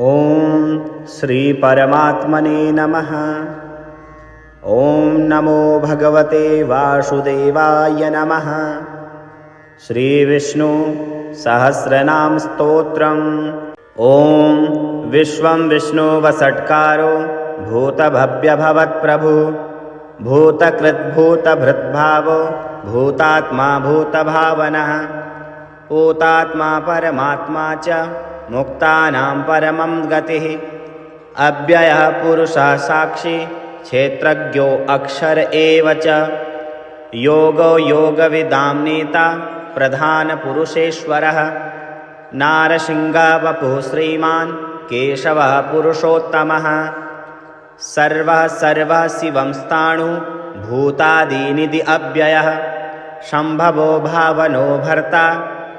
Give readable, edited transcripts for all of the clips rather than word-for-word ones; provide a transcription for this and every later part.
ॐ श्री परमात्मने नमः। ॐ नमो भगवते वासुदेवाय नमः। श्री विष्णु सहस्रनाम स्तोत्रम्। ॐ विश्वं विष्णुवषट्कारो भूतभव्यभवत्प्रभु भूतकृद्भूतभृद्भावो भूतात्मा भूतभावनः भूतात्मा परमात्मा च मुक्तानां परमं गतिः अव्ययः पुरुषः साक्षी क्षेत्रज्ञो अक्षर एव च योगो योगविदां नेता प्रधानपुरुषेश्वरः नारसिंहः वपुः श्रीमान् केशवः पुरुषोत्तमः सर्वः शिवं स्थाणु भूतादिनिधि अव्ययः शम्भवो भावनो भर्ता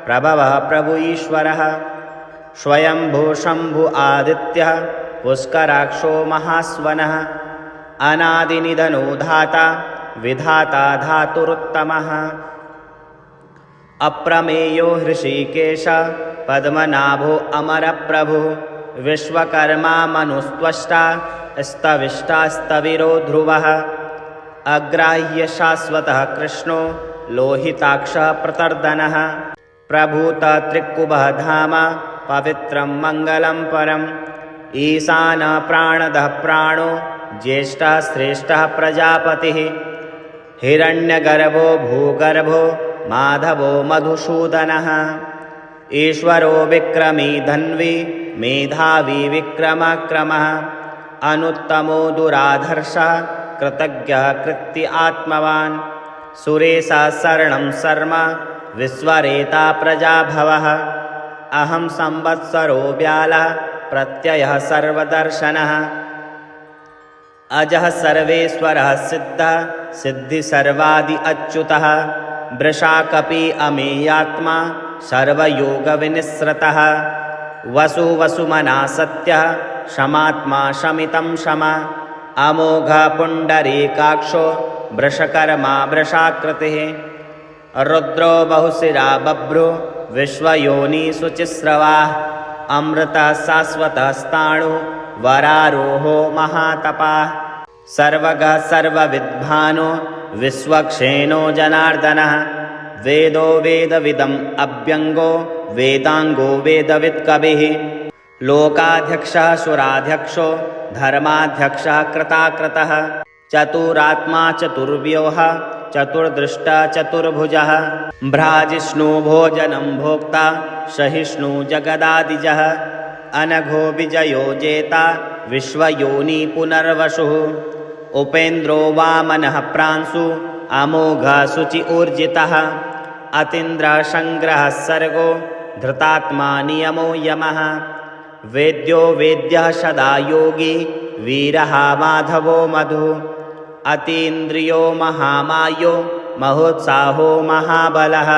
प्रभवः प्रभु ईश्वरः स्वयंभू शम्भु आदित्यः पुष्कराक्षो महास्वनः अनादिनिधनो धाता विधाता धातुरुत्तमः अप्रमेयो हृषीकेश पद्मनाभो अमरप्रभुः विश्वकर्मा मनुस्त्वष्टा स्तविष्टा स्तविरो ध्रुवः अग्राह्य शाश्वतः कृष्णो लोहिताक्षः प्रतर्दनः प्रभूत त्रिकुबः धाम पवित्रं मङ्गलं परम् ईशान प्राणदः प्राणो ज्येष्ठः श्रेष्ठः प्रजापतिः हिरण्यगर्भो भूगर्भो माधवो मधुसूदनः ईश्वरो विक्रमी धन्वी मेधावी विक्रमक्रमः अनुत्तमो दुराधर्षः कृतज्ञः कृत्य आत्मवान् सुरेशः शरणं शर्म विश्वरेता प्रजाभवः अहं संवत्सरो व्यालः प्रत्ययः सर्वदर्शनः अजः सर्वेश्वरः सिद्धः सिद्धि सर्वादि अच्युतः वृषाकपि अमेयात्मा सर्वयोगविनिस्रतः वसुमना सत्यः शमात्मा शमितं शमा अमोघः पुण्डरीकाक्षो वृषकर्मा वृषाकृतिः रुद्रो बहुशिरा बभ्रो विश्वयोनि शुचिस्रवाः अमृतः शाश्वतः स्थाणु वरारोहो महातपाः सर्वगः सर्वविद्भानो विश्वक्षेणो जनार्दनः वेदो वेदविदम् अभ्यङ्गो वेदाङ्गो वेदवित्कविः लोकाध्यक्षः सुराध्यक्षो धर्माध्यक्षः कृताकृतः चतुरात्मा चतुर्व्यूहः चतुर्दृष्टा चतुर्भुजः भ्राजिष्णु भोजनं भोक्ता सहिष्णु जगदादिजः अनघो विजयो जेता विश्वयोनि पुनर्वसुः उपेन्द्रो वामनः प्रांशु अमोघः शुचि ऊर्जितः अतीन्द्रः संग्रहः सर्गो धृतात्मा नियमो यमः वेद्यो वेद्यः सदा योगी वीरः माधवो मधु अतीन्द्रियो महामायो महोत्साहो महाबलः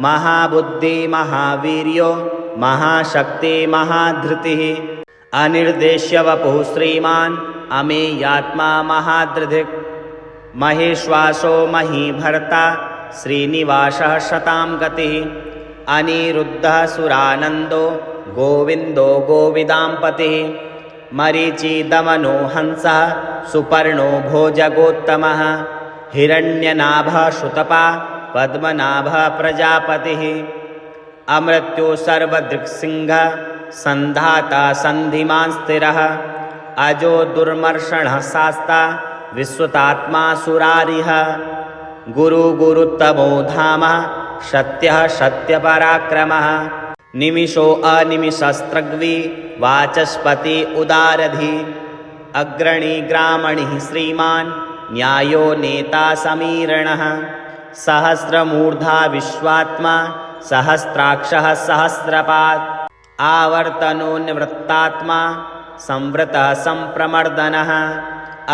महाबुद्धि महावीर्यो महाशक्ति महाधृतिः अनिर्देश्य वपुः श्रीमान् अमेयात्मा महादृधिक् महेश्वासो महीभर्ता श्रीनिवासः शतां गतिः अनिरुद्धः सुरानन्दो गोविन्दो गोविदाम्पतिः मरीचिदमनो हंसः सुपर्णो भोजगोत्तमः हिरण्यनाभः श्रुतपा पद्मनाभः प्रजापतिः अमृत्यो सर्वदृक्सिंहः सन्धाता सन्धिमान् स्थिरः अजो दुर्मर्षणः शास्ता विश्वतात्मा सुरारिः गुरुतमो धाम सत्यः सत्यपराक्रमः निमिषो अनिमिषस्त्रग्वी वाचस्पति उदारधि अग्रणी ग्रामणिः श्रीमान् न्यायो नेता समीरणः सहस्रमूर्धा विश्वात्मा सहस्राक्षः सहस्रपात् आवर्तनो निवृत्तात्मा संवृतः सम्प्रमर्दनः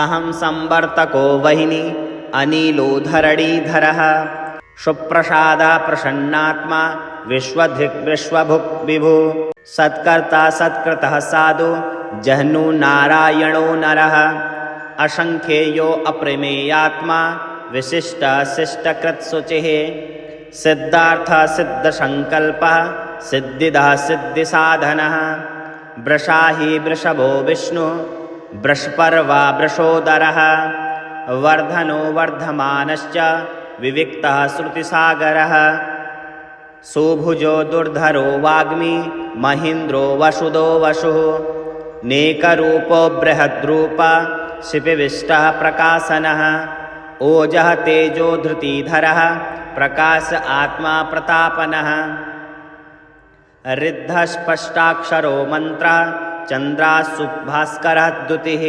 अहं संवर्तको वहिनी अनिलो धरणीधरः सुप्रसादः प्रसन्नात्मा विश्वधिक् विश्वभुक् विभु सत्कर्ता सत्कृतः साधु जह्नु नारायणो नरः असंख्येयो अप्रमेयात्मा विशिष्ट शिष्टकृत्सुचिः सिद्धार्थ सिद्धसंकल्पः सिद्धिदः सिद्धिसाधनः वृषाहि वृषभो विष्णु वृषपर्वा वृषोदरः वर्धनो वर्धमानश्च विविक्तः श्रुतिसागरः सुभुजो दुर्धरो वाग्मी महीन्द्रो वसुदो वसुः नेकरूपो बृहद्रूप शिपिविष्टः प्रकाशनः ओजः तेजो धृतिधरः प्रकाश आत्मा प्रतापनः ऋद्धस्पष्टाक्षरो मन्त्रः चन्द्रासुभास्करः द्युतिः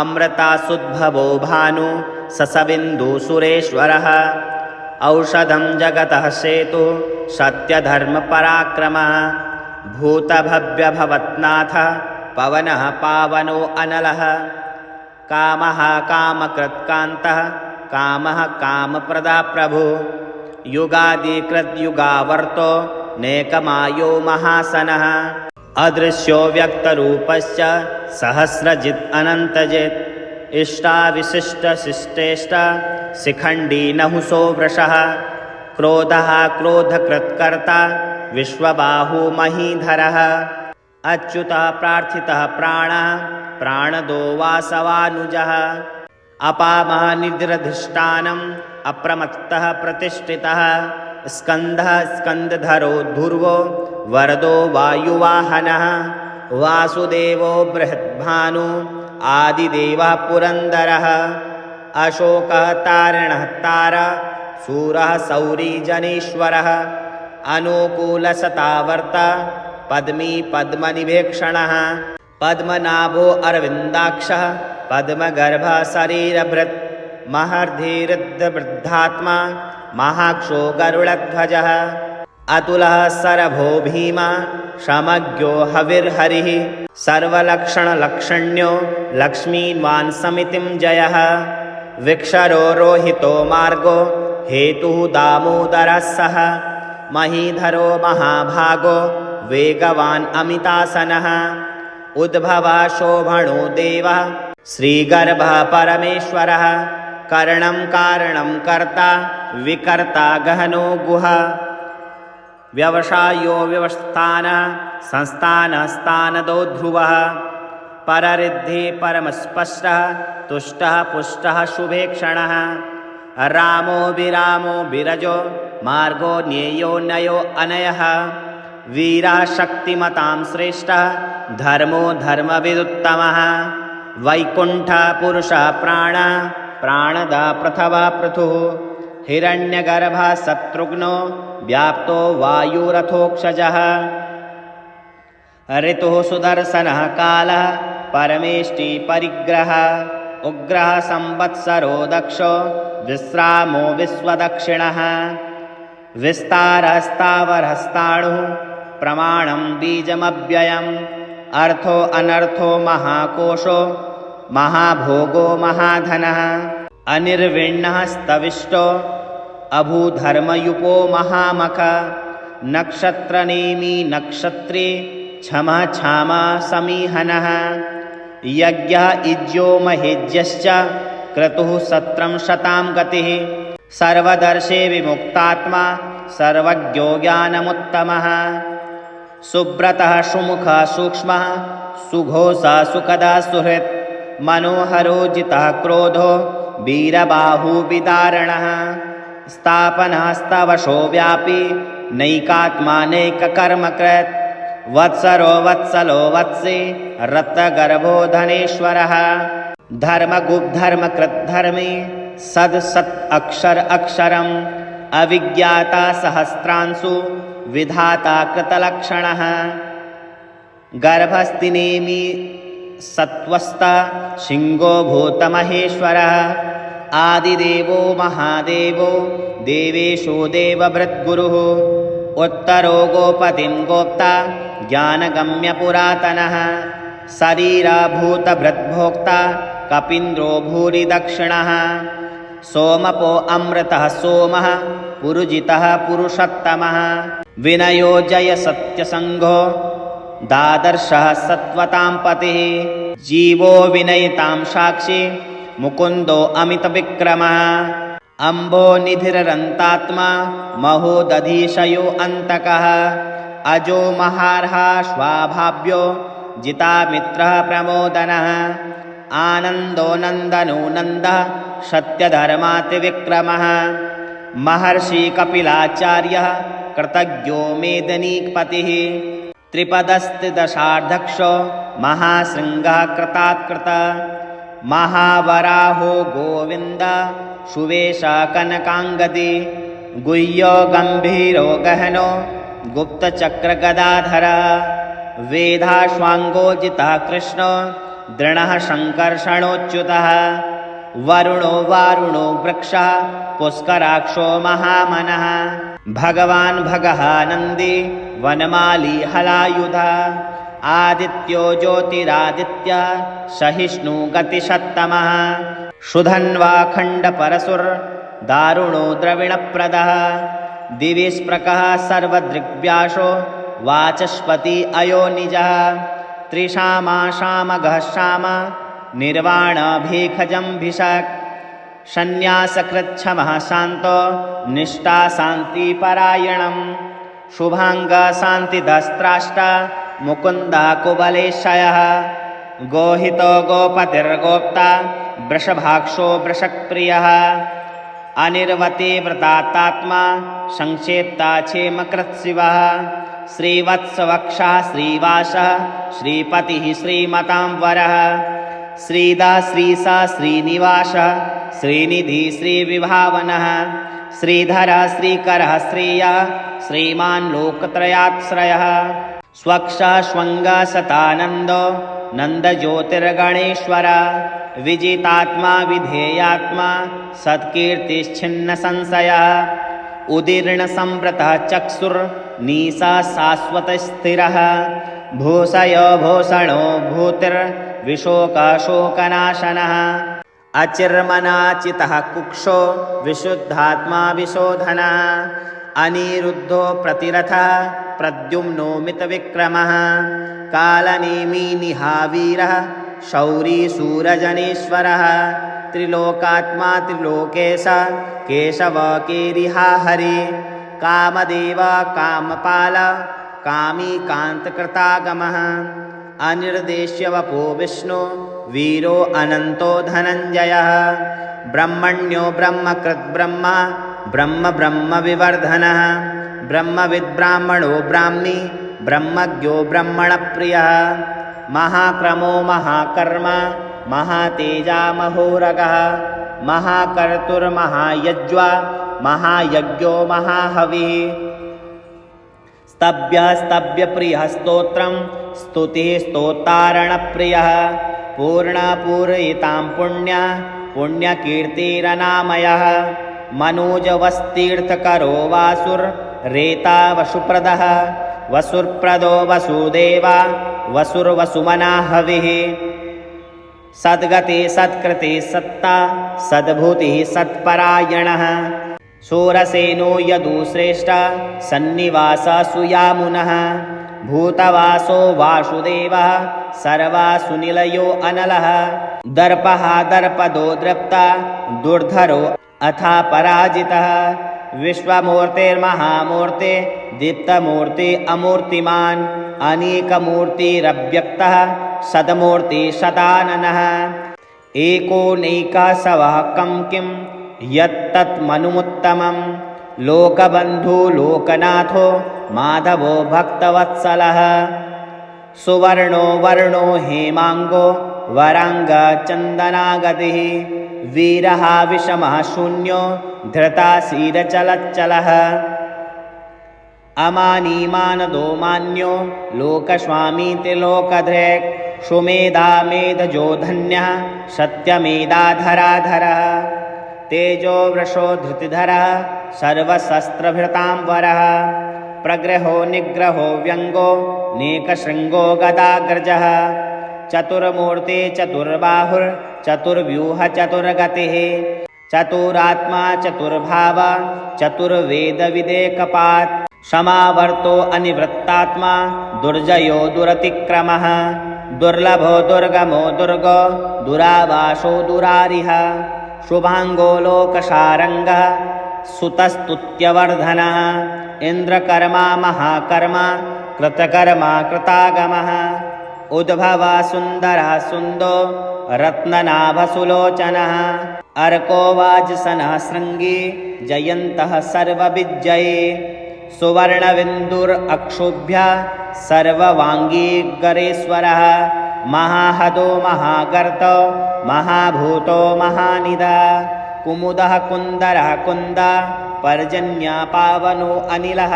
अमृतासुद्भवो भानु ससबिन्दुसुरेश्वरः औषधं जगतः सेतुः सत्यधर्मपराक्रमः भूतभव्यभवत्नाथ पवनः पावनो अनलः कामः कामकृत्कान्तः कामः कामप्रदा प्रभुः युगादिकृद्युगावर्तो नेकमायो महासनः अदृश्यो व्यक्तरूपश्च सहस्रजित् अनन्तजित् इष्टाविशिष्टशिष्टेष्ट शिखण्डी नहुसो वृषः क्रोधः क्रोधकृत्कर्ता विश्वबाहु महीधरः अच्युतः प्रार्थितः प्राणः प्राणदो वासवानुजः अपामः निद्रधिष्ठानम् अप्रमत्तः प्रतिष्ठितः स्कन्दः स्कन्दधरो ध्रुवो वरदो वायुवाहनः वासुदेवो बृहद्भानु आदिदेवः पुरन्दरः अशोकः तारिणः तारा सूरः सौरी जनेश्वरः अनुकूलशतावर्ता पद्मी पद्मनिभेक्षणः पद्मनाभो अरविन्दाक्षः पद्मगर्भः शरीरभृत् महर्धिरुद्धवृद्धात्मा महाक्षो गरुडध्वजः अतुलः सरभो भीमा समज्ञो हविर्हरिः सर्वलक्षणलक्षण्यो लक्ष्मीवान् समितिं जयः विक्षरो रोहितो मार्गो हेतुः दामोदरः सः महीधरो महाभागो वेगवान् अमितासनः उद्भवः शोभणो देवः श्रीगर्भः परमेश्वरः करणं कारणं कर्ता विकर्ता गहनो गुहा व्यवसायो व्यवस्थानः संस्थानः स्थानदो ध्रुवः पररिद्धि परमस्पष्टः तुष्टः पुष्टः शुभेक्षणः रामो विरामो विरजो मार्गो ज्ञेयो नयो अनयः वीरः शक्तिमतां श्रेष्ठः धर्मो धर्मविदुत्तमः वैकुण्ठः पुरुषः प्राणः प्राणदा पृथवा पृथुः हिरण्यगर्भः शत्रुघ्नो व्याप्तो वायुरथोक्षजः ऋतुः सुदर्शनः कालः परमेष्टि परिग्रहः उग्रः संवत्सरो दक्षो विश्रामो विश्वदक्षिणः विस्तारस्तावरस्ताणुः प्रमाणं बीजमव्ययम् अर्थो अनर्थो महाकोशो महाभोगो महाधनः अनिर्विण्णः स्तविष्टो अभूधर्मयुपो महामख नक्षत्रनेमी नक्षत्री क्षमः क्षामा समीहनः यज्ञः इज्यो महेज्यश्च क्रतुः सत्रं शतां गतिः सर्वदर्शे विमुक्तात्मा सर्वज्ञो ज्ञानमुत्तमः सुब्रतः सुमुखः सूक्ष्मः सुघोषः सुखदः सुहृत् मनोहरो जितः क्रोधो वीरबाहुविदारणः स्थापनः स्तवशो व्यापी नैकात्मानैककर्मकृत् वत्सरो वत्सलो वत्से रत्नगर्भो धनेश्वरः धर्मगुप्धर्मकृद्धर्मे सत् अक्षर अक्षरम् अविज्ञाता सहस्रांशु विधाता कृतलक्षणः गर्भस्तिनेमि सत्त्वस्ता सिंहो भूतमहेश्वरः आदिदेवो महादेवो देवेशो देवभृद्गुरुः उत्तरो गोपतिं गोप्ता ज्ञानगम्यपुरातनः शरीरभूतभृद्भोक्ता कपीन्द्रो भूरि दक्षिणः सोमपो अमृतः सोमः पुरुजितः पुरुषोत्तमः विनयो जय सत्यसङ्घो दादर्शः सत्वतां पतिः जीवो विनयतां साक्षी मुकुन्दो अमितविक्रमः अम्बो निधिरन्तात्मा महोदधीशयो अन्तकः अजो महार्हा स्वाभाव्यो जितामित्रः प्रमोदनः आनन्दो नन्दनो नन्दः सत्यधर्मातिविक्रमः महर्षिकपिलाचार्यः कृतज्ञो मेदिनीपतिः त्रिपदस्तिदशार्धक्षो महाशृङ्गः कृतात्कृतः महावराहो गोविन्द सुवेशः कनकाङ्गदी गुह्यो गम्भीरो गहनो गुप्तचक्रगदाधरः वेदाश्वाङ्गोजितः कृष्णो दृढः सङ्कर्षणोच्युतः वरुणो वारुणो वृक्षः पुष्कराक्षो महामनः भगवान् भगः नन्दी वनमाली हलायुधः आदित्यो ज्योतिरादित्यः सहिष्णु गतिसत्तमः सुधन्वा खण्डपरशुर्दारुणो द्रविणप्रदः दिविस्प्रकः सर्वदृग्व्यासो वाचस्पति अयोनिजः त्रिशामा शामगः शाम निर्वाणभीखजम्भिषक् सन्न्यासकृच्छमः शान्तो निष्ठा शान्तिपरायणं शुभाङ्गशान्तिदस्त्राष्ट मुकुन्दः कुबलेशयः गोहितो गोपतिर्गोप्ता वृषभाक्षो वृषक्प्रियः अनिर्वती व्रतात्मा संक्षेप्ता क्षेमकृत्शिवः श्रीवत्सवक्षः श्रीवासः श्रीपतिः श्रीमतां वरः श्रीदा श्रीसा श्रीनिवासः श्रीनिधि श्रीविभावनः श्रीधरः श्रीकरः श्रेयः श्रीमान् लोकत्रयाश्रयः स्वक्षः स्वङ्गः सतानन्दो नन्दज्योतिर्गणेश्वरः विजितात्मा विधेयात्मा सत्कीर्तिश्छिन्नसंशयः उदीर्णसंवृतः चक्षुर्निशा शाश्वतस्थिरः भूषयो भूषणो भूतिर्विशोकशोकनाशनः अचिर्मनाचितः कुक्षो विशुद्धात्मा विशोधनः अनिरुद्धो प्रतिरथः प्रद्युम्नो मितविक्रमः कालनेमिनिहावीरः शौरी सूरजनेश्वरः त्रिलोकात्मा त्रिलोकेश केशव केरिहा हरि कामदेव कामपाल कामी कान्तकृतागमः अनिर्देश्य वपो विष्णु वीरो अनन्तो धनञ्जयः ब्रह्मण्यो ब्रह्मकृत् ब्रह्म ब्रह्म ब्रह्मविवर्धनः ब्रह्मविद्ब्राह्मणो ब्राह्मी ब्रह्मज्ञो ब्रह्मणप्रियः महाक्रमो महाकर्म महातेजा महोरगः महाकर्तुर्महायज्वा महायज्ञो महाहविः स्तभ्यस्तभ्यप्रियः स्तोत्रं स्तुतिः स्तोतारणप्रियः पूर्णपूरयितां पुण्य पुण्यकीर्तिरनामयः मनोजवस्तीर्थकरो वासुर्रेता वसुप्रदः वसुर्प्रदो वसुदेवा वसुर्वसुमना हविः सद्गति सत्कृति सत्ता सद्भूतिः सत्परायणः शूरसेनो यदुश्रेष्ठ सन्निवास सुयामुनः भूतवासो वासुदेवः सर्वासुनिलयो अनलः दर्पः दर्पदो दृप्ता दुर्धरो अथा पराजितः विश्वमूर्तिर्महामूर्ति दीप्तमूर्ति अमूर्तिमान् अनेकमूर्तिरव्यक्तः सदमूर्ति सदाननः एकोनैकः सवः कं किं यत्तन्मनुमुत्तमं लोकबन्धु लोकनाथो माधवो भक्तवत्सलः सुवर्णो वर्णो हेमाङ्गो वराङ्गचन्दनागतिः वीरः विषमः शून्यो धृताशीरचलच्चलः अमानीमानदो मान्यो लोकस्वामीति लोकधृक् सुमेधा मेधजो धन्यः सत्यमेधाधराधरः तेजो वृषो धृतिधरः सर्वशस्त्रभृताम्बरः प्रग्रहो निग्रहो व्यङ्गो नेकशृङ्गो गदाग्रजः चतुर्मूर्ति चतुर्बाहुर्चतुर्व्यूह चतुर्गतिः चतुरात्मा चतुर्भाव चतुर्वेदविदेकपात् समावर्तो अनिवृत्तात्मा दुर्जयो दुरतिक्रमः दुर्लभो दुर्गमो दुर्गो दुरावासो दुरारिः शुभाङ्गो लोकसारङ्गः सुतस्तुत्यवर्धनः इन्द्रकर्मा महाकर्मा कृतकर्मा कृतागमः उद्भवः सुन्दरः सुन्दो रत्ननाभसुलोचनः अर्को वाजसनः शृङ्गी जयन्तः सर्वविजये सुवर्णबिन्दुरक्षोभ्यः सर्ववाङ्गीकरेश्वरः महाहदो महागर्तो महाभूतो महानिदा कुमुदः कुन्दरः कुन्द पर्जन्यः पावनो अनिलः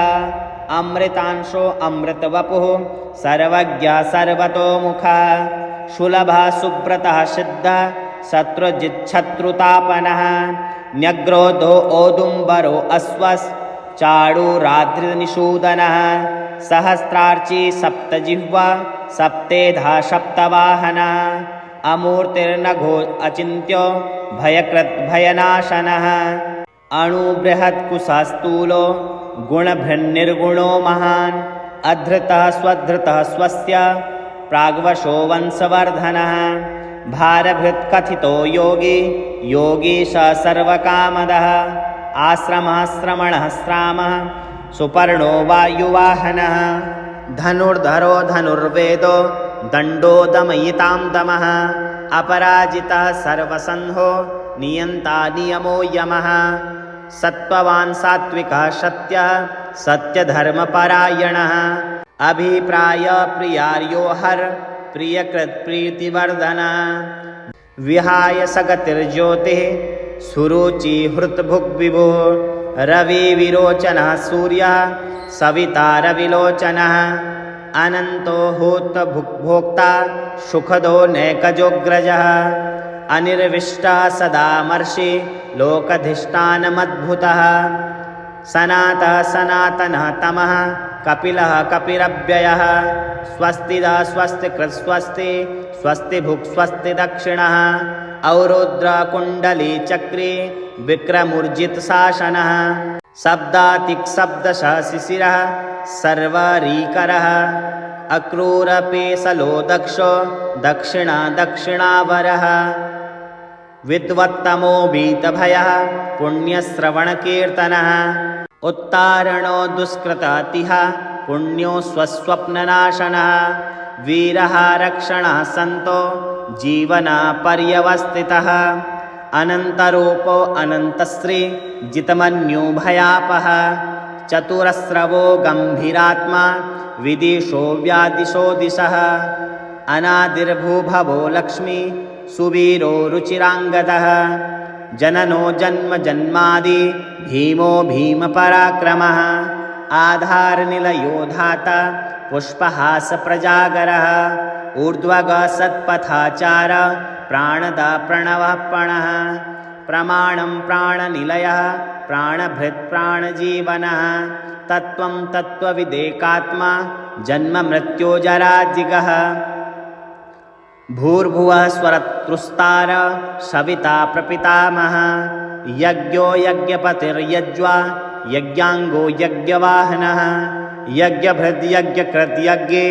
अमृतांशो अमृतवपुः सर्वज्ञः सर्वतोमुखः सुलभः सुब्रतः सिद्धः शत्रुजिच्छत्रुतापनः न्यग्रोधो औदुम्बरो अश्वश्चाणूराद्रिनिषूदनः सहस्रार्ची सप्तजिह्वा सप्तेधा सप्तवाहनः अमूर्तिर्नघो अचिन्त्यो भयकृद्भयनाशनः अणुबृहत्कुशस्थूलो गुणभृन्निर्गुणो महान् अधृतः स्वधृतः स्वस्य प्राग्वशो वंशवर्धनः भारभृत्कथितो योगी योगी स सर्वकामदः आश्रमः श्रमणः श्रामः सुपर्णो वायुवाहनः धनुर्धरो धनुर्वेदो दण्डो दमयितां दमः अपराजितः सर्वसंहो नियन्ता नियमो यमः सत्त्ववान् सात्विकः सत्यः सत्यधर्मपरायणः अभिप्रायप्रियार्यो हर प्रियकृत्प्रीतिवर्धनः विहाय सगतिर्ज्योतिः सुरुचि हृतभुग्विभुः रविविरोचनः सूर्यः सविता रविलोचनः अनन्तो होतभुग्भोक्ता सुखदो नैकजोऽग्रजः अनिर्विष्टः सदामर्षि लोकधिष्ठानमद्भुतः सनातः सनातनः तमः कपिलः कपिरव्ययः स्वस्तिदा स्वस्तिकृत् स्वस्ति स्वस्तिभुक् स्वस्ति दक्षिणः औरुद्रकुण्डली चक्रे विक्रमूर्जितशासनः शब्दातिक्शब्दशः शिशिरः सर्वरीकरः अक्रूरपेशलो दक्षो दक्षिणा दक्षिणावरः विद्वत्तमो भीतभयः पुण्यश्रवणकीर्तनः उत्तारणो दुष्कृतातिः पुण्यो स्वस्वप्ननाशनः वीरः रक्षणः सन्तो जीवनपर्यवस्थितः अनन्तरूपो अनन्तश्री जितमन्यो भयापः चतुरस्रवो गम्भीरात्मा विदिशो व्यादिशो दिशः अनादिर्भूभवो लक्ष्मी सुवीरो रुचिराङ्गदः जननो जन्म जन्मादि भीमो भीमपराक्रमः आधारनिलयो धाता पुष्पहासप्रजागरः ऊर्ध्वगः सत्पथाचार प्राणदा प्रणवः पणः प्रमाणं प्राणनिलयः प्राणभृत् प्राणजीवनः तत्त्वं तत्त्वविदेकात्मा जन्ममृत्युजराजिगः भूर्भुवः स्वरतृस्तार सविता प्रपितामहः यज्ञो यज्ञपतिर्यज्वा यज्ञाङ्गो यज्ञवाहनः यज्ञभृद्यज्ञकृत् यज्ञे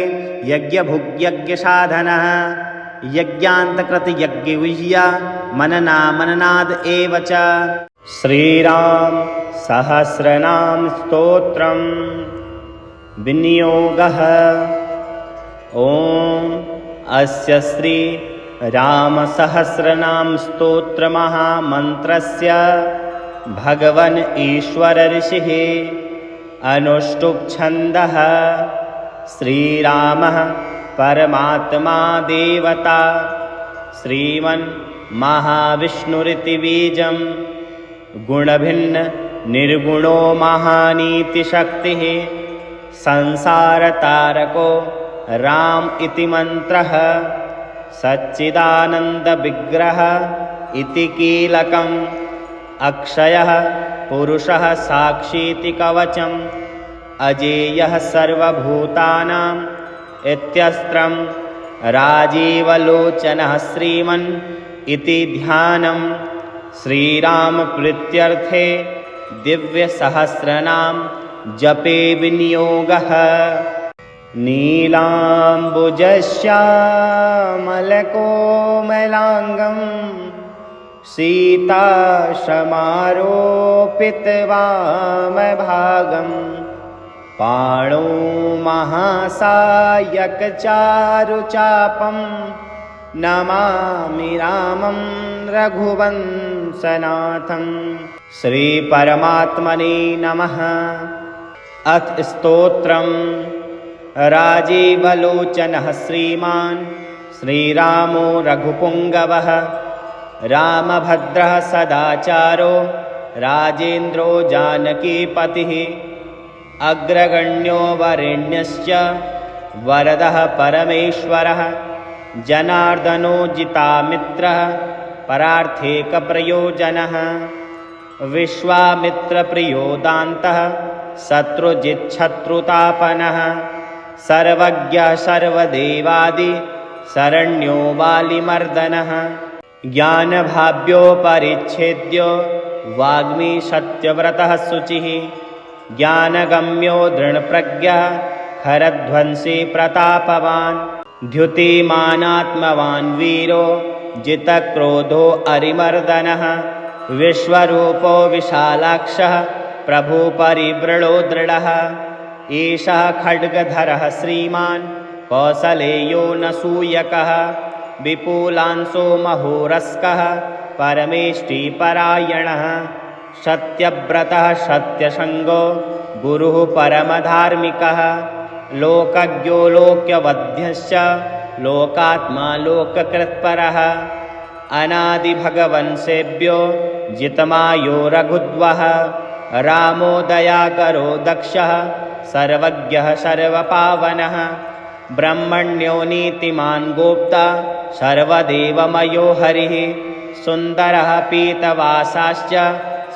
यज्ञभुग्यज्ञसाधनः यज्ञान्तकृतयज्ञविह्य मनना मननाद एव च श्रीराम सहस्रनाम स्तोत्रम् विनियोगः ॐ अस्य श्री रामसहस्रनाम स्तोत्रमहामन्त्रस्य भगवन् ईश्वर ऋषिः अनुष्टुप् छन्दः श्रीरामः परमात्मा देवता श्रीमन्महाविष्णुरिति बीजं गुणभिन्न निर्गुणो महानीति शक्तिः संसारतारको राम इति मंत्रः सच्चिदानन्दविग्रह इति कीलकम् अक्षयः पुरुषः साक्षीति कवचम् अजेयः सर्वभूतानाम् इत्यस्त्रं राजीवलोचनः श्रीमन् इति ध्यानं श्रीरामप्रीत्यर्थे दिव्यसहस्रनाम जपे विनियोगः नीलाम्बुजश्यामलकोमलाङ्गं सीताशमारोपितवामभागं पाणौ महासायकचारुचापं नमामि रामं रघुवंशनाथं। श्रीपरमात्मने नमः। अथ स्तोत्रम्। राजीवलोचनः श्रीमान् श्रीरामो रघुपुङ्गवः, रामभद्रः सदाचारो राजेन्द्रो जानकीपतिः, अग्रगण्यो वरेण्यश्च वरदः परमेश्वरः, जनार्दनो जितामित्रः परार्थेकप्रयोजनः, विश्वामित्रप्रियो दान्तः शत्रुजिच्छत्रुतापनः, सर्वज्ञः सर्वदेवादि शरण्यो वालिमर्दनः, ज्ञानभाव्यो परिच्छेद्यो वाग्मी सत्यव्रतः शुचिः, ज्ञानगम्यो दृढप्रज्ञः खरध्वंसी प्रतापवान्, द्युतिमानात्मवान् वीरो जितक्रोधो अरिमर्दनः, विश्वरूपो विशालाक्षः प्रभुपरिव्रतो दृढः, एषः खड्गधरः श्रीमान् कौसलेयो नसूयकः, विपुलांशो महोरस्कः परमेष्टिपरायणः, सत्यव्रतः सत्यसङ्गो गुरुः परमधार्मिकः, लोकज्ञो लोक्यवध्यश्च लोकात्मा लोककृत्परः, अनादिभगवन्सेव्यो जितमायो रघुद्वः, रामो दयाकरो दक्षः सर्वज्ञः सर्वपावनः, ब्रह्मण्यो नीतिमान् गोप्ता सर्वदेवमयो हरिः, सुन्दरः पीतवासाश्च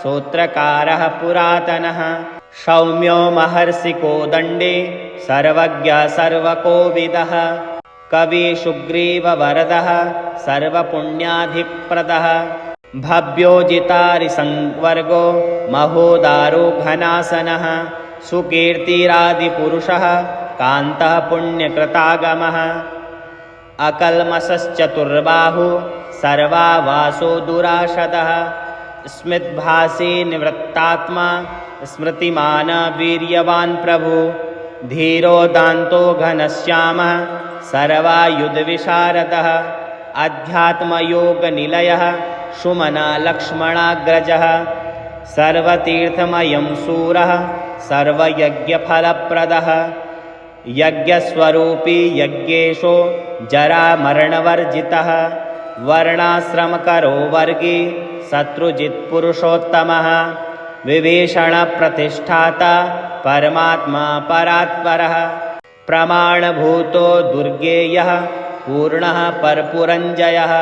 सूत्रकारः पुरातनः, सौम्यो महर्षिको दण्डे सर्वज्ञः सर्वकोविदः, कविसुग्रीववरदः सर्वपुण्याधिप्रदः, भव्यो जितारिसंवर्गो महोदारो घनासनः, सुकीर्तिरादिपुरुषः कान्तः पुण्यकृतागमः, अकल्मषश्चतुर्बाहु सर्वावासो दुराशदः, स्मितभासी निवृत्तात्मा स्मृतिमान वीर्यवान् प्रभु, धीरो दान्तो घनश्यामः सर्वायुधविशारदः, अध्यात्मयोगनिलयः सुमना लक्ष्मणाग्रजः, सर्वतीर्थमयं शूरः सर्वयज्ञफलप्रदः, यज्ञस्वरूपी यज्ञेशो जरामरणवर्जितः, वर्णाश्रमकरो वर्गी शत्रुजित्पुरुषोत्तमः, विभीषणप्रतिष्ठाता परमात्मा परात्परः, प्रमाणभूतो दुर्गेयः पूर्णः परपुरञ्जयः,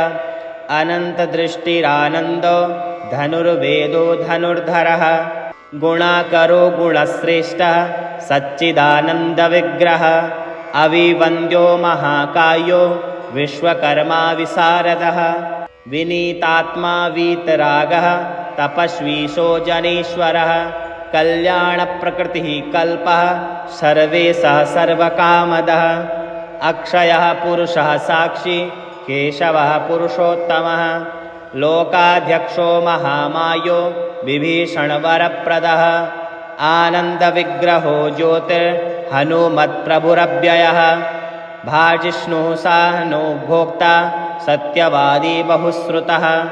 अनन्तदृष्टिरानन्दो धनुर्वेदो धनुर्धरः, गुणाकरो गुणश्रेष्ठः सच्चिदानन्दविग्रहः, अविवन्द्यो महाकायो विश्वकर्मा विशारदः, विनीतात्मा वीतरागः तपस्वी जनेश्वरः, कल्याणप्रकृतिः कल्पः सर्वेशः सर्वकामदः, अक्षयः पुरुषः साक्षी केशवः पुरुषोत्तमः, लोकाध्यक्षो महामायो विभीषणवरप्रदः, आनन्दविग्रहो ज्योतिर्हनुमत्प्रभुरव्ययः, भाजिष्णुः साहनो भोक्ता सत्यवादी बहुश्रुतः,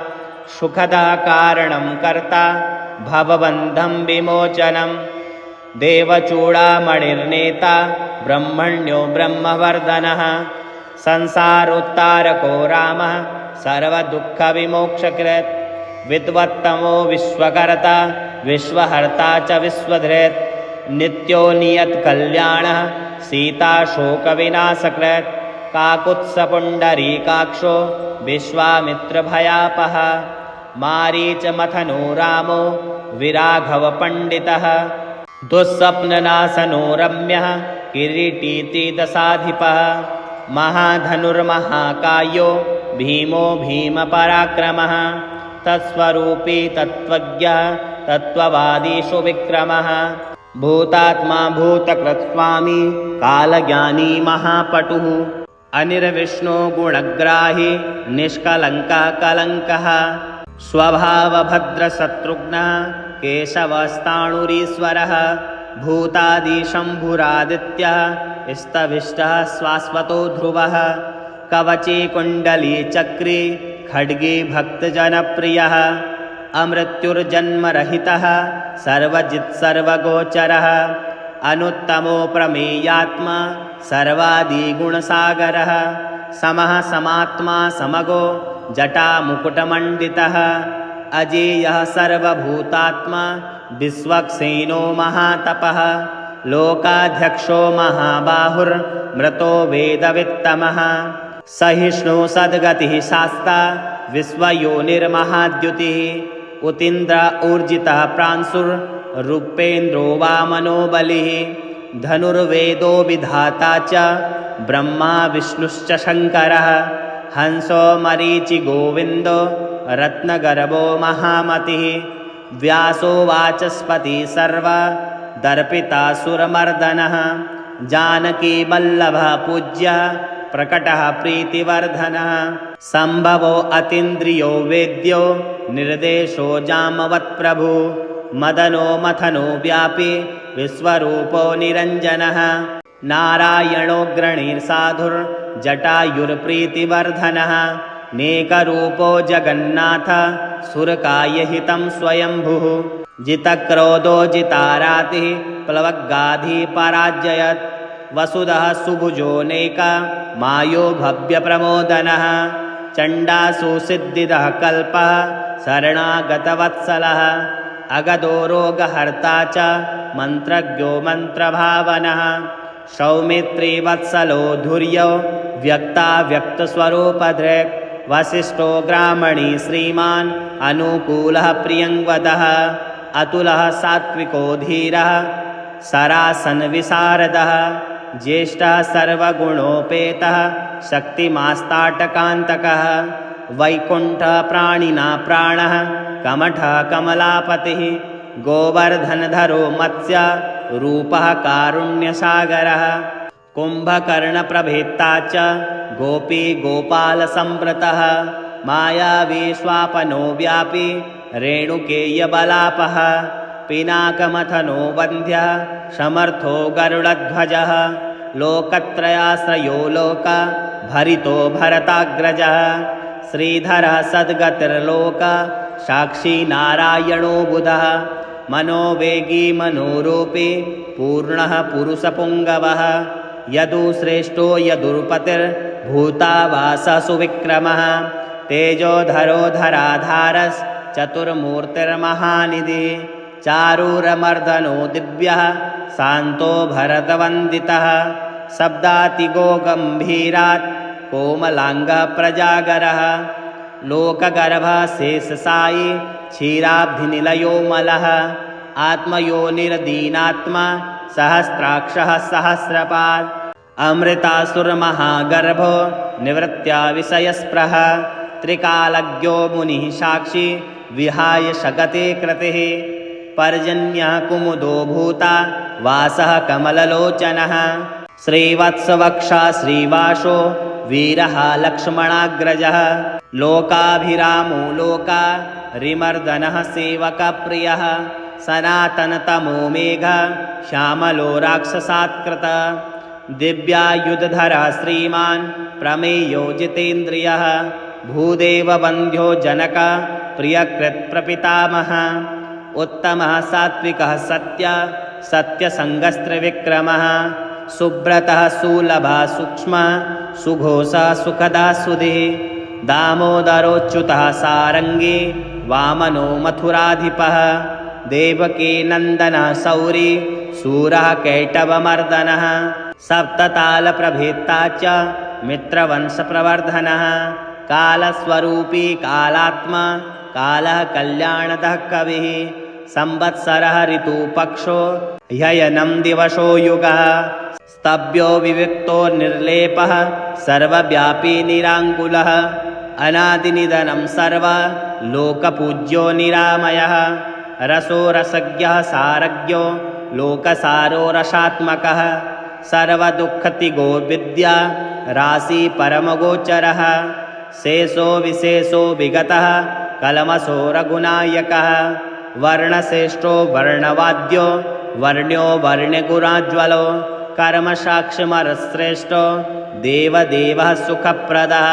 सुखदः कारणं कर्ता भवबन्धं विमोचनं, देवचूडामणिर्नेता ब्रह्मण्यो ब्रह्मवर्धनः, संसारोत्तारको रामः सर्वदुःखविमोक्षकृत्, विद्वत्तमो विश्वकर्ता विश्वहर्ता च विश्वधृत्, नित्यो नियतकल्याणः सीताशोकविनाशकृत्, काकुत्स्थपुण्डरीकाक्षो विश्वामित्रभयापः, मारीचमथनो रामो विराघवपण्डितः, दुःस्वप्ननाशनो रम्यः किरीटीति दशाधिपः, महाधनुर्महाकायो भीमो भीमपराक्रमः, तत्स्वरूपी तत्त्वज्ञः तत्त्ववादी सुविक्रमः, भूतात्मा भूतकृत्स्वामी कालज्ञानी महापटुः, अनिर्विष्णो गुणग्राही निष्कलङ्कः कलङ्कः, स्वभावभद्रशत्रुघ्नः केशवस्ताणुरीश्वरः, भूतादिशम्भुरादित्यः स्तविष्टः स्वास्वतो ध्रुवः कवचे कुण्डली चक्रे खड्गे भक्तजनप्रियः अमृत्युर्जन्मरहितः सर्वजित् सर्वगोचरः अनुत्तमो प्रमेयात्मा सर्वादिगुणसागरः समः समात्मा समगो जटामुकुटमण्डितः अजेयः सर्वभूतात्मा विश्वक्सेनो महातपः लोकाध्यक्षो महाबाहुर्मृतो वेदवित्तमः सहिष्णु सद्गतिः शास्ता विश्वयोनिर्महाद्युतिः उतीन्द्र ऊर्जितः प्रांशुर्रूपेन्द्रो वामनो बलिः धनुर्वेदो विधाता च ब्रह्मा विष्णुश्च शङ्करः हंसो मरीचि गोविन्दो रत्नगर्भो महामतिः व्यासो वाचस्पति सर्वा दर्पितासुरमर्दनः जानकी वल्लभः पूज्यः प्रकटः प्रीतिवर्धनः सम्भवो अतीन्द्रियो वेद्यो निर्देशो जामवत्प्रभु मदनो मथनो व्यापी विश्वरूपो निरञ्जनः नारायणोऽग्रणीर्साधुर्जटायुर्प्रीतिवर्धनः नेकरूपो जगन्नाथ सुरकायहितं स्वयंभुः जितक्रोधो जितारातिः प्लवग्गाधिपराजयत् वसुधः सुभुजो नेका मायो भव्यप्रमोदनः चण्डासु सिद्धिदः कल्पः शरणागतवत्सलः अगदो रोगहर्ता च मन्त्रज्ञो मन्त्रभावनः सौमित्री वत्सलो धुर्यो व्यक्ता व्यक्तस्वरूपधृक् वसिष्ठो ग्रामणी श्रीमान् अनुकूलः प्रियङ्वदः अतुलः सात्विको धीरः सरासनविशारदः ज्येष्ठः सर्वगुणोपेतः शक्तिमास्ताटकान्तकः वैकुण्ठः प्राणिना प्राणः कमठः कमलापतिः गोवर्धनधरो मत्स्य रूपः कारुण्यसागरः कुम्भकर्णप्रभेत्ता च गोपी गोपालसंवृतः मायावी स्वापनो व्यापी रेणुकेयबलापः पिनाकमथनो वन्द्यः समर्थो गरुडध्वजः लोकत्रयाश्रयो लोक भरितो भरताग्रजः श्रीधरः सद्गतिर्लोक साक्षी नारायणो बुधः मनोवेगी मनोरूपी पूर्णः पुरुषपुङ्गवः यदुश्रेष्ठो यदुर्पतिर्भूतावासः सुविक्रमः तेजोधरो धराधारश्चतुर्मूर्तिर्महानिधिः चारूरमर्दनो दिव्यः शान्तो भरतवन्दितः शब्दातिगो गम्भीरात् कोमलाङ्गः प्रजागरः लोकगर्भः शेषसायी क्षीराब्धिनिलयोमलः आत्मयोनिर्दीनात्मा सहस्राक्षः सहस्रपात् अमृतासुरमहागर्भो निवृत्त्या विषयस्पृहः त्रिकालज्ञो मुनिः साक्षी विहाय शगते कृतिः पर्जन्यः कुमुदो भूता वासः कमललोचनः श्रीवत्सवक्षा श्रीवासो वीरः लक्ष्मणाग्रजः लोकाभिरामो लोकारिमर्दनः सेवकप्रियः सनातनतमो मेघः श्यामलो राक्षसात्कृतः दिव्यायुधधरः श्रीमान् प्रमेयो जितेन्द्रियः भूदेववन्ध्यो जनक प्रियकृत्प्रपितामहः उत्तमः सात्विकः सत्यसङ्गस्त्रिविक्रमः सुब्रतः सुलभः सूक्ष्मः सुघोषः सुखदः सुधीः दामोदरोच्युतः सारङ्गी वामनो मथुराधिपः देवकी नन्दनः शौरी शूरः कैटवमर्दनः सप्ततालप्रभेत्ता च मित्रवंशप्रवर्धनः कालस्वरूपी कालात्मा कालः कल्याणदः कविः संवत्सरः ऋतुपक्षो ह्ययनं दिवसो युगः स्तभ्यो विविक्तो निर्लेपः सर्वव्यापी निराङ्कुलः अनादिनिधनं सर्वलोकपूज्यो निरामयः रसो रसज्ञः सारज्ञो लोकसारो रसात्मकः सर्वदुःखतिगो विद्या राशि परमगोचरः शेषो विशेषो विगतः कलमसो रघुनायकः वर्णश्रेष्ठो वर्णवाद्यो वर्ण्यो वर्ण्यगुणाज्वलो कर्मसाक्षिमरश्रेष्ठो देवदेवः सुखप्रदः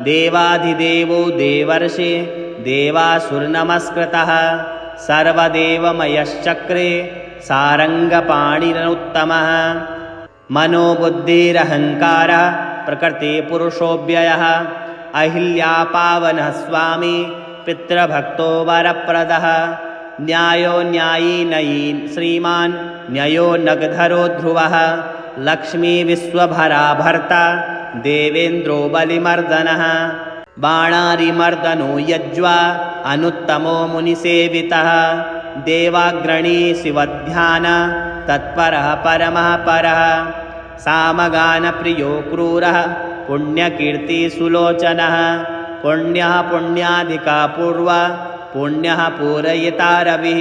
देवाधिदेवो देवर्षि देवासुरनमस्कृतः सर्वदेवमयश्चक्रे सारङ्गपाणिरुत्तमः मनोबुद्धिरहङ्कारः प्रकृतिपुरुषोऽव्ययः अहिल्यापावनः स्वामी पितृभक्तो वरप्रदः न्यायो न्यायी नयी श्रीमान् न्ययो नगधरो ध्रुवः लक्ष्मी विश्वभरा भर्ता देवेन्द्रो बलिमर्दनः बाणारिमर्दनो यज्वा अनुत्तमो मुनिसेवितः देवाग्रणी शिवध्यान तत्परः परमः परः सामगानप्रियो क्रूरः पुण्यकीर्तिसुलोचनः पुण्यः पुण्याधिका पूर्वा पुण्यः पूरयिता रविः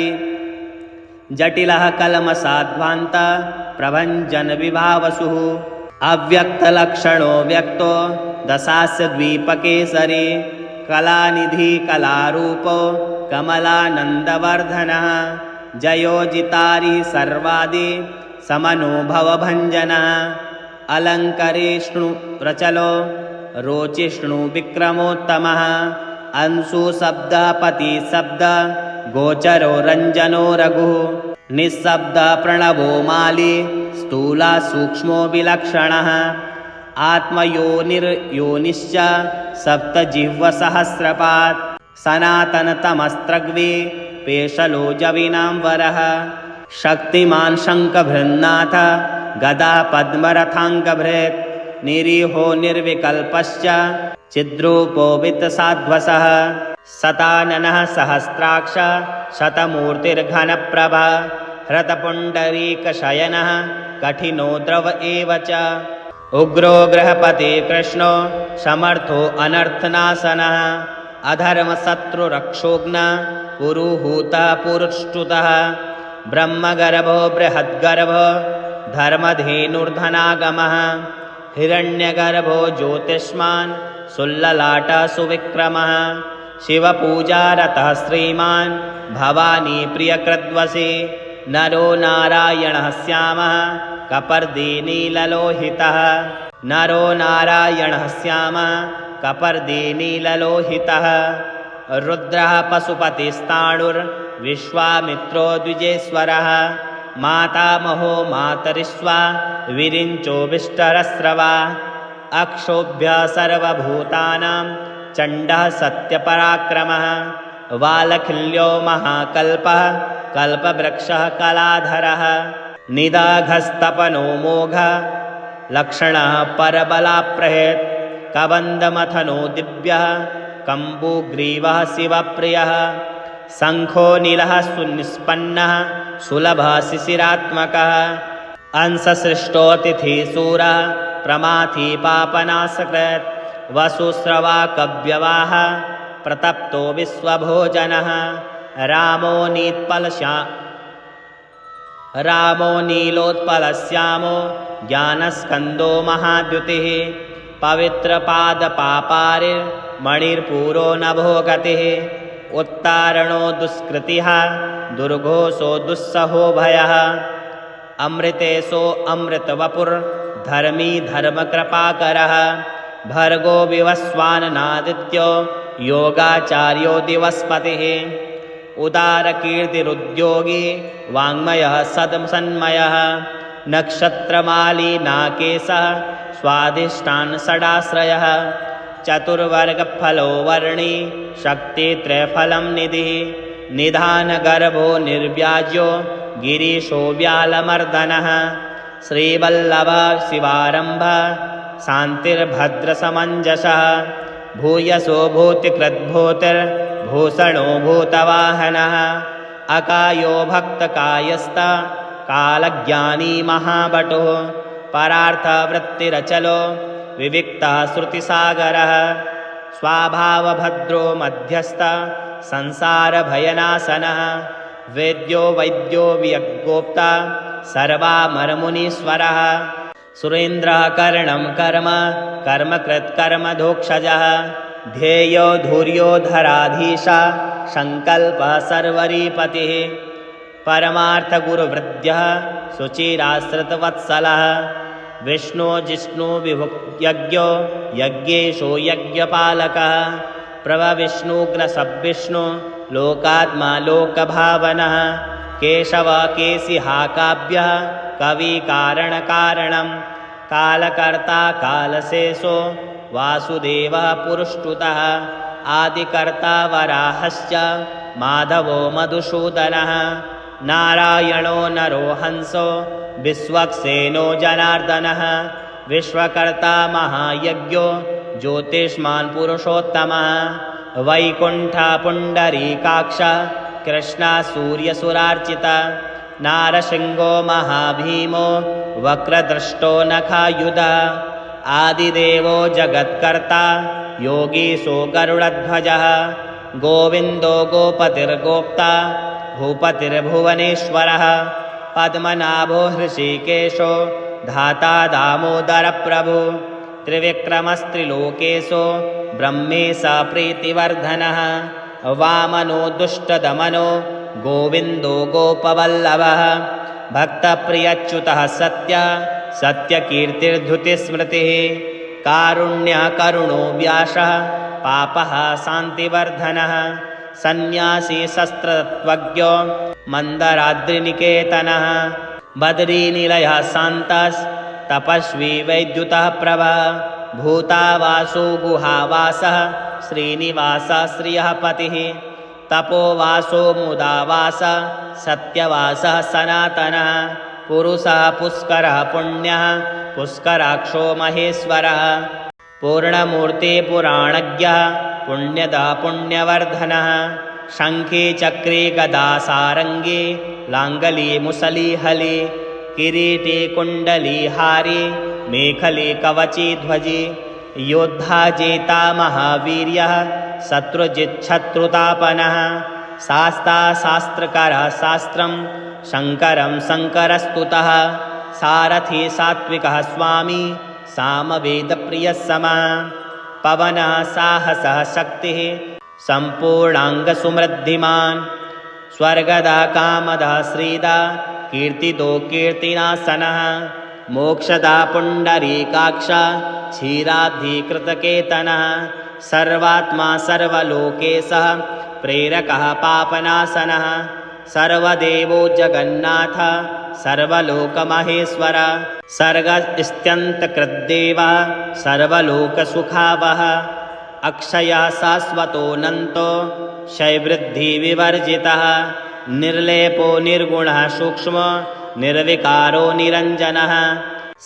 जटिलः कलमसाध्वान्त प्रभञ्जनविभावसुः अव्यक्तलक्षणो व्यक्तो दशास्य द्वीपकेसरी कलानिधि कलारूपो कमलानन्दवर्धनः जयोजितारि सर्वादि समनुभवभञ्जनः अलङ्करेष्णु प्रचलो रोचिष्णु विक्रमोत्तमः अंशु शब्द पति शब्द गोचरो रञ्जनो रघुः निःशब्द प्रणवो माली स्थूला सूक्ष्मो विलक्षणः आत्मयोनिर्योनिश्च सप्तजिह्वसहस्रपात् सनातनतमस्त्रग्वे पेशलो जविनाम्बरः शक्तिमान् शङ्खभृन्नाथ गदा पद्मरथाङ्गभृत् निरीहो निर्विकल्पश्च चिद्रूपो वित्तसाध्वसः शताननः सहस्राक्ष शतमूर्तिर्घनप्रभा हृतपुण्डरीकशयनः कठिनो द्रव एव च उग्रो गृहपति कृष्णो समर्थो अनर्थनाशनः अधर्मशत्रुरक्षोघ्न पुरुहूतः पुरुष्टुतः ब्रह्मगर्भो बृहद्गर्भो धर्मधेनुर्धनागमः हिरण्यगर्भो ज्योतिष्मान् सुल्ललाटः सुविक्रमः शिवपूजारतः श्रीमान् भवानी प्रियकृद्वसी नरो नारायणः श्यामः कपर्दी नीललोहितः नरो नारायणः श्यामः कपर्दी नीललोहितः रुद्रः पशुपतिस्ताणुर्विश्वामित्रो द्विजेश्वरः मातामहो मातरिश्वा विरिञ्चो विष्टरस्रवा अक्षोभ्य सर्वभूतानां चण्डः सत्यपराक्रमः वालखिल्यो महाकल्पः कल्पवृक्षः कलाधरः निदाघस्तपनो मोघः लक्षणः परबलाप्रहृत् कबन्धमथनो दिव्यः कम्बुग्रीवः शिवप्रियः शङ्खो नीलः सुनिष्पन्नः सुलभः शिशिरात्मकः अंशसृष्टोतिथिशूरः प्रमाथी पापनाशकृत् वसुस्रवाकव्यवाः प्रतप्तो विश्वभोजनः रामो नीलोत्पलश्यामो ज्ञानस्कन्दो महाद्युतिः पवित्रपादपापारिर्मणिर्पूरो नभो गतिः उत्तारणो दुष्कृतिः दुर्घोषो दुस्सहो भयः अमृतेशो अमृतवपुर्धर्मी धर्मकृपाकरः भर्गो विवस्वाननादित्यो योगाचार्यो दिवस्पतिः उदारकीर्तिरुद्योगी वाङ्मयः सन्मयः नक्षत्रमाली नाकेशः स्वाधिष्ठान षडाश्रयः चतुर्वर्गफलो वर्णी शक्तित्रयफलं निधिः निधानगर्भो निर्व्याज्यो गिरीशो व्यालमर्दनः श्रीवल्लभः शिवारम्भः शान्तिर्भद्रसमञ्जसः भूयसो भूतिकृद्भूतिर्भूषणो भूतवाहनः अकायो भक्तकायस्ता कालज्ञानी महाबटो परार्थवृत्तिरचलो विविक्तः श्रुतिसागरः स्वाभावभद्रो मध्यस्थ संसारभयनाशनः वेद्यो वैद्यो वियज्ञोक्ता सर्वामरमुनीश्वरः सुरेन्द्रः कर्णं कर्म कर्मकृत्कर्मधोक्षजः ध्येयो धूर्यो धराधीशः सङ्कल्पः सर्वरीपतिः परमार्थगुरुवृद्यः शुचिराश्रितवत्सलः विष्णु जिष्णु विभुक्यज्ञो यज्ञेशो यज्ञपालकः प्रभविष्णुग्रसविष्णु लोकात्मा लोकभावनः केशव केशिहाकाभ्यः कविकारणकारणं कालकर्ता कालशेषो वासुदेवः पुरुष्टुतः आदिकर्ता वराहश्च माधवो मधुसूदनः नारायणो नरो हंसो विश्वक्सेनो जनार्दनः विश्वकर्ता महायज्ञो ज्योतिष्मान् पुरुषोत्तमः वैकुण्ठ पुण्डरीकाक्ष कृष्णा सूर्यसुरार्चिता नारसिंहो महाभीमो वक्रदृष्टो नखायुधः आदिदेवो जगत्कर्ता योगीशो गरुडध्वजः गोविन्दो गोपतिर्गोप्ता भूपतिर्भुवनेश्वरः पद्मनाभो हृषीकेशो धाता दामोदरप्रभु त्रिविक्रमस्त्रिलोकेशो ब्रह्मेश प्रीतिवर्धनः वामनो दुष्टदमनो गोविन्दो गोपवल्लभः भक्तप्रियच्युतः सत्यकीर्तिर्धृतिस्मृतिः कारुण्यकरुणो व्यासः पापः शान्तिवर्धनः सन्न्यासी शस्त्रतत्त्वज्ञो मन्दराद्रिनिकेतनः बद्रीनिलयः शान्तस्तपस्वी वैद्युतः प्रभः भूतावासो गुहावासः श्रीनिवासः श्रियः पतिः तपोवासो मुदावासः सत्यवासः सनातनः पुरुषः पुष्करः पुण्यः पुष्कराक्षो महेश्वरः पूर्णमूर्ति पुराणज्ञः पुण्यदा पुण्यवर्धनः शङ्खे चक्रे गदा सारङ्गे लाङ्गली मुसली हली किरीटे कुण्डली हारी मेखले कवची ध्वजी योद्धा जेता महावीर्यः शत्रुजिच्छत्रुतापनः शास्ता शास्त्रकारः शास्त्रं शङ्करं शङ्करस्तुतः सारथी सात्विकः स्वामी सामवेदप्रियः समः पवनः साहसः शक्तिः सम्पूर्णाङ्गसुमृद्धिमान् स्वर्गदा कामदा श्रीदा कीर्तितो कीर्तिनासनः मोक्षदा पुण्डरीकाक्ष क्षीराब्धिकृतकेतनः सर्वात्मा सर्वलोकेशः प्रेरकः पापनाशनः सर्वदेवो जगन्नाथ सर्वलोकमहेश्वर सर्गस्त्यन्तकृद्देवः सर्वलोकसुखावहः अक्षयः शाश्वतोऽनन्तो क्षयवृद्धिविवर्जितः निर्लेपो निर्गुणः सूक्ष्मो निर्विकारो निरञ्जनः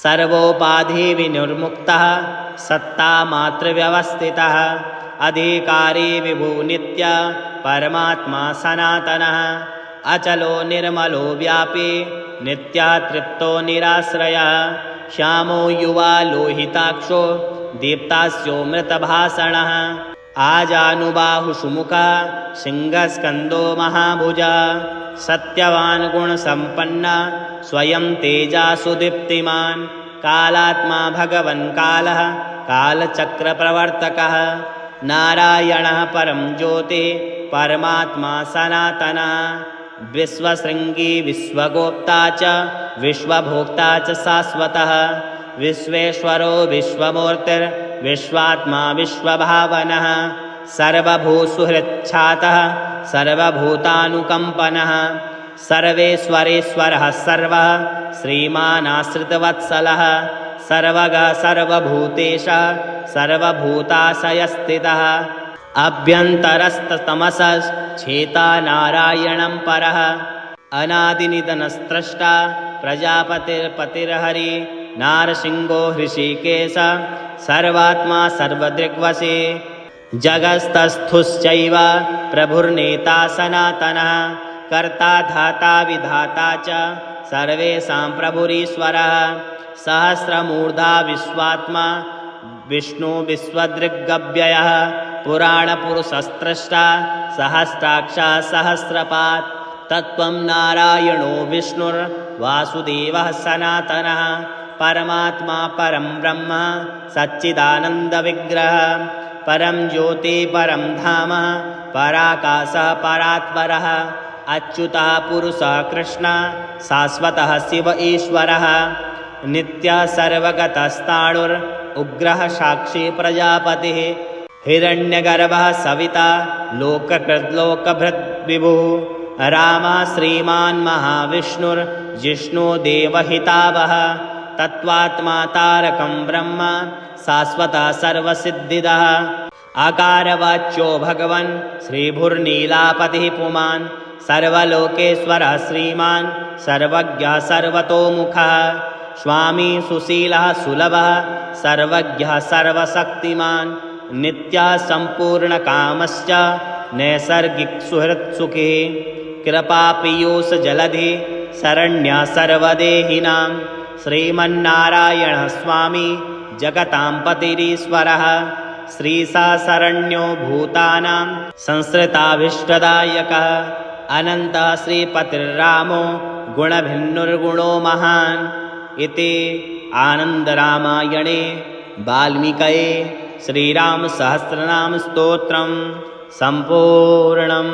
सर्वोपाधिविनिर्मुक्तः सत्तामात्रव्यवस्थितः अधिकारी विभुनित्य परमात्मा सनातनः अचलो निर्मलो व्यापी नित्यः तृप्तो निराश्रयः श्यामो युवा लोहिताक्षो दीप्तास्यो मृतभाषणः आजानुबाहुसुमुखः सिंहस्कन्दो महाभुजः सत्यवान् गुणसम्पन्नः स्वयं तेजासुदीप्तिमान् कालात्मा भगवन् कालः कालचक्रप्रवर्तकः नारायणः परं ज्योतिः परमात्मा सनातनः विश्वशृङ्गी विश्वगोप्ता च विश्वभोक्ता च शाश्वतः विश्वेश्वरो विश्वमूर्तिर्विश्वात्मा विश्वभावनः सर्वभूसुहृच्छातः सर्वभूतानुकम्पनः सर्वेश्वरेश्वरः सर्वः श्रीमानाश्रितवत्सलः सर्वगः सर्वभूतेशः सर्वभूताशयस्थितः अभ्यन्तरस्तमसश्चेता नारायणं परः अनादिनिधनस्त्रष्टा प्रजापतिर्पतिर्हरि नारसिंहो हृषीकेश सर्वात्मा सर्वदृग्वशी जगत्स्थुश्चैव प्रभुर्नेता सनातनः कर्ता धाता विधाता च सर्वेषां प्रभुरीश्वरः सहस्रमूर्धा विश्वात्मा विष्णु विश्वदृग्व्ययः पुराणपुरुषस्त्रष्टा सहस्राक्षा सहस्रपात् तत्त्वं नारायणो विष्णुर्वासुदेवः सनातनः परमात्मा परं ब्रह्म सच्चिदानन्दविग्रहः परं ज्योति परं धाम पराकाशः परात्परः अच्युतः पुरुषः कृष्णः शाश्वतः शिव ईश्वरः नित्यः सर्वगतस्ताणुर् उग्रः साक्षी प्रजापतिः हिरण्यगर्भः सविता लोककृद्लोकभृद्विभुः रामः श्रीमान् महाविष्णुर्जिष्णुदेवहितावः तत्त्वात्मा तारकं ब्रह्म शाश्वतः सर्वसिद्धिदः आकारवाच्यो भगवन् श्रीभुर्नीलापतिः पुमान् सर्वलोकेश्वरः श्रीमान् सर्वज्ञः सर्वतोमुखः स्वामी सुशीलः सुलभः सर्वज्ञः सर्वशक्तिमान् नित्यः सम्पूर्णकामश्च नैसर्गिकसुहृत्सुखी कृपापीयूषजलधि शरण्यः सर्वदेहिनां श्रीमन्नारायणः स्वामी जगतां पतिरीश्वरः श्रीसा शरण्यो भूतानां संसृताभीष्टदायकः अनन्तः श्रीपतिर्रामो गुणभिन्नुर्गुणो महान् इति आनन्दरामायणे वाल्मीकये श्रीरामसहस्रनामस्तोत्रं सम्पूर्णम्।